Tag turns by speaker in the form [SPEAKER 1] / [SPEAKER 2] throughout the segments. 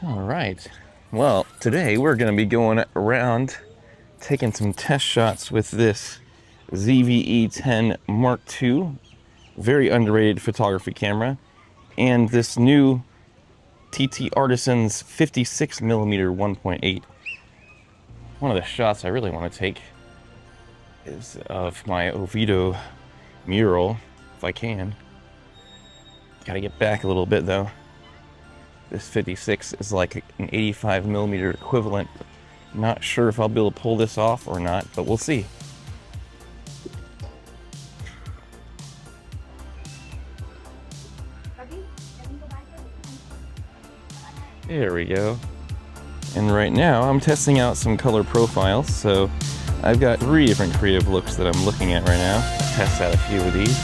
[SPEAKER 1] All right. Well, today we're going to be going around taking some test shots with this ZV-E10 Mark II, very underrated photography camera, and this new TTartisan's 56mm 1.8. One of the shots I really want to take is of my Oviedo mural, if I can. Gotta get back a little bit though. This 56 is like an 85mm equivalent. Not sure if I'll be able to pull this off or not, but we'll see. There we go. And right now I'm testing out some color profiles, so I've got 3 different creative looks that I'm looking at right now. I'll test out a few of these.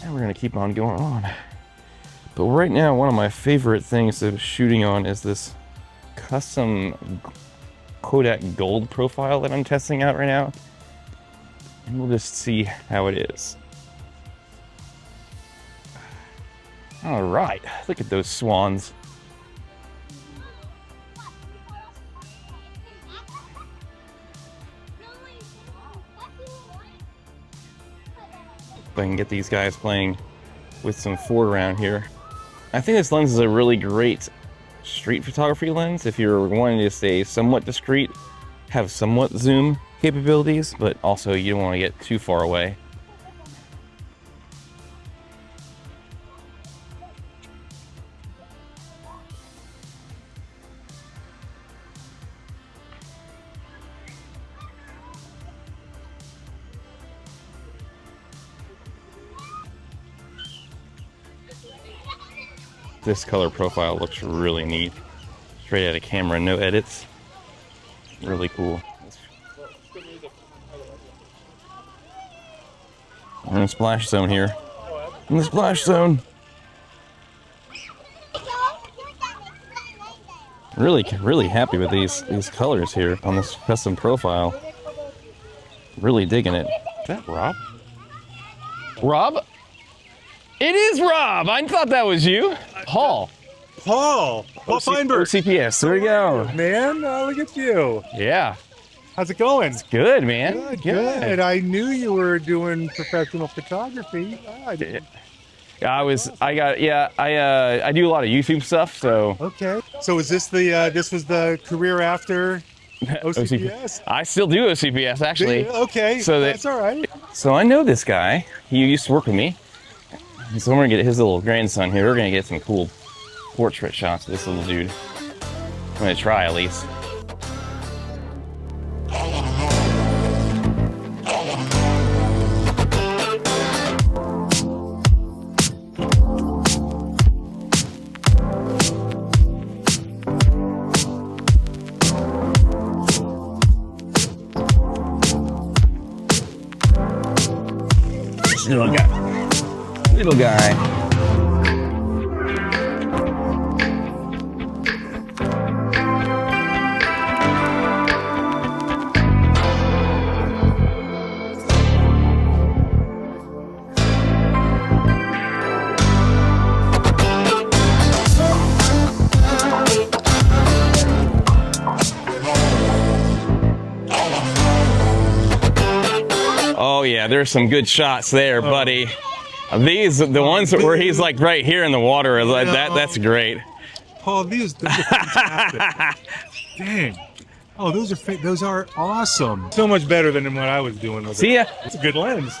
[SPEAKER 1] We're gonna keep on going on. But right now, one of my favorite things of shooting on is this custom Kodak gold profile that I'm testing out right now. And we'll just see how it is. All right, look at those swans. If I can get these guys playing with some foreground here. I think this lens is a really great street photography lens if you're wanting to stay somewhat discreet, have somewhat zoom capabilities, but also you don't want to get too far away. This color profile looks really neat. Straight out of camera, no edits. Really cool. I'm in the splash zone here. In the splash zone. Really happy with these colors here on this custom profile. Really digging it. Is that Rob? Rob? It is Rob! I thought that was you. Paul.
[SPEAKER 2] Paul Feinberg.
[SPEAKER 1] CPS. There we go.
[SPEAKER 2] Man, look at you.
[SPEAKER 1] Yeah.
[SPEAKER 2] How's it going?
[SPEAKER 1] It's good, man.
[SPEAKER 2] Good. I knew you were doing professional photography. I do a
[SPEAKER 1] lot of YouTube stuff, so.
[SPEAKER 2] Okay. So is this this was the career after OCPS?
[SPEAKER 1] I still do OCPS, actually.
[SPEAKER 2] Okay,
[SPEAKER 1] so
[SPEAKER 2] that's all right.
[SPEAKER 1] So I know this guy. He used to work with me. So I'm gonna get his little grandson here. We're gonna get some cool portrait shots of this little dude. I'm gonna try at least. This little guy. Little guy. Oh yeah, there's some good shots there, buddy. These, the ones where he's like right here in the water, like that's great.
[SPEAKER 2] Paul, those are fantastic. Dang. Oh, those are awesome. So much better than what I was doing with
[SPEAKER 1] See ya.
[SPEAKER 2] It's a good lens.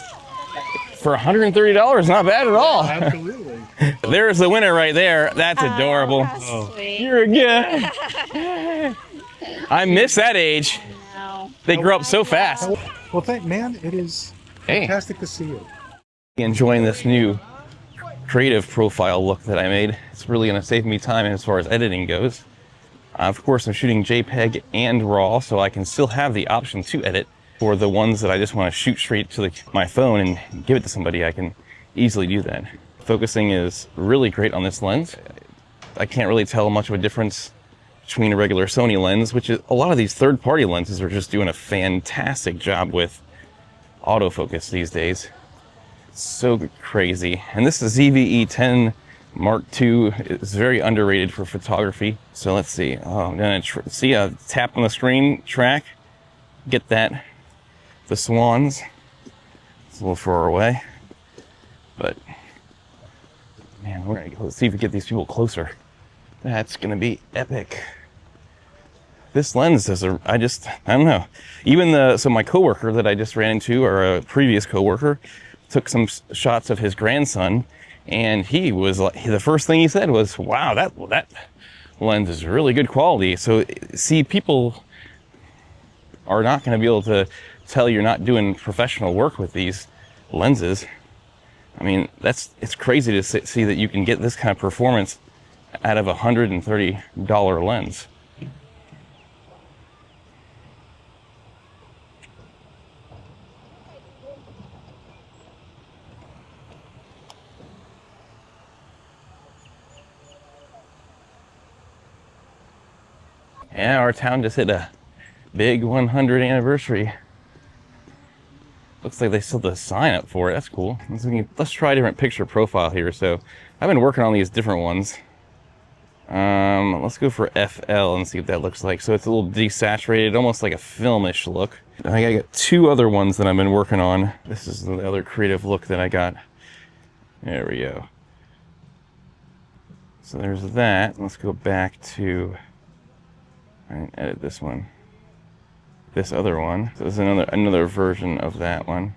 [SPEAKER 1] For $130, not bad at all.
[SPEAKER 2] Absolutely.
[SPEAKER 1] There's the winner right there. That's adorable.
[SPEAKER 3] That's sweet.
[SPEAKER 1] You're good. I miss that age.
[SPEAKER 3] No.
[SPEAKER 1] They grow up so fast.
[SPEAKER 2] Well, man, it is fantastic to see you.
[SPEAKER 1] Enjoying this new creative profile look that I made. It's really going to save me time as far as editing goes. Of course, I'm shooting JPEG and RAW, so I can still have the option to edit. For the ones that I just want to shoot straight to my phone and give it to somebody, I can easily do that. Focusing is really great on this lens. I can't really tell much of a difference between a regular Sony lens, which is a lot of these third-party lenses are just doing a fantastic job with autofocus these days. So crazy. And this is ZV-E10 Mark II. It's very underrated for photography. So let's see. Oh, I'm gonna see a tap on the screen track. Get that. The swans. It's a little far away, but man, we're gonna go see if we get these people closer. That's gonna be epic. This lens is I don't know. Even so my coworker that I just ran into, or a previous coworker, took some shots of his grandson, and he was like, the first thing he said was, "Wow, that lens is really good quality." So see, people are not going to be able to tell you're not doing professional work with these lenses. I mean, it's crazy to see that you can get this kind of performance out of a $130 lens. Yeah, our town just hit a big 100th anniversary. Looks like they still have the sign up for it. That's cool. Let's try a different picture profile here. So I've been working on these different ones. Let's go for FL and see what that looks like. So it's a little desaturated, almost like a filmish look. I got two other ones that I've been working on. This is the other creative look that I got. There we go. So there's that. Let's go back to and edit this one. This other one. So this is another version of that one.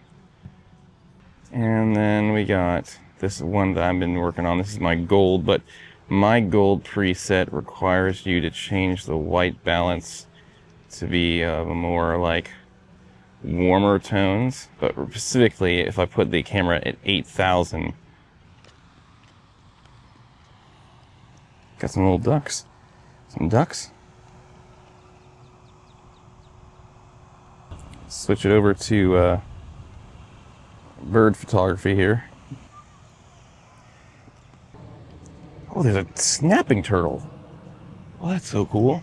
[SPEAKER 1] And then we got this one that I've been working on. This is my gold, but my gold preset requires you to change the white balance to be more like warmer tones. But specifically, if I put the camera at 8,000, got some little ducks. Some ducks. Switch it over to bird photography here. Oh, there's a snapping turtle. Oh, that's so cool.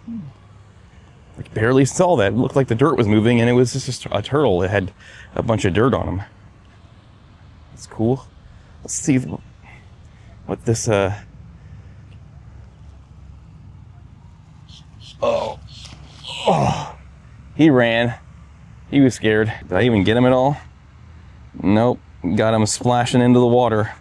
[SPEAKER 1] I barely saw that. It looked like the dirt was moving, and it was just a turtle that had a bunch of dirt on him. That's cool. Let's see what this Oh, he ran. He was scared. Did I even get him at all? Nope. Got him splashing into the water.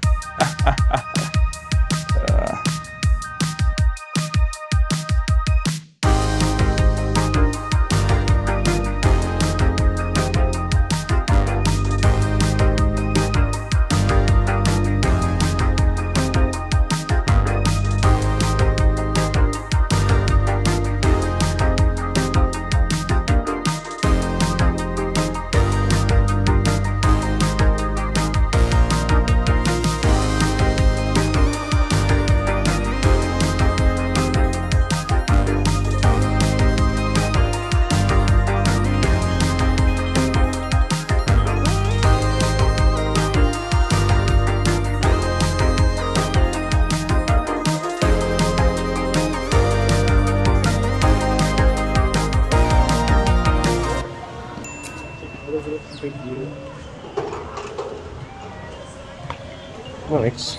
[SPEAKER 1] Nice.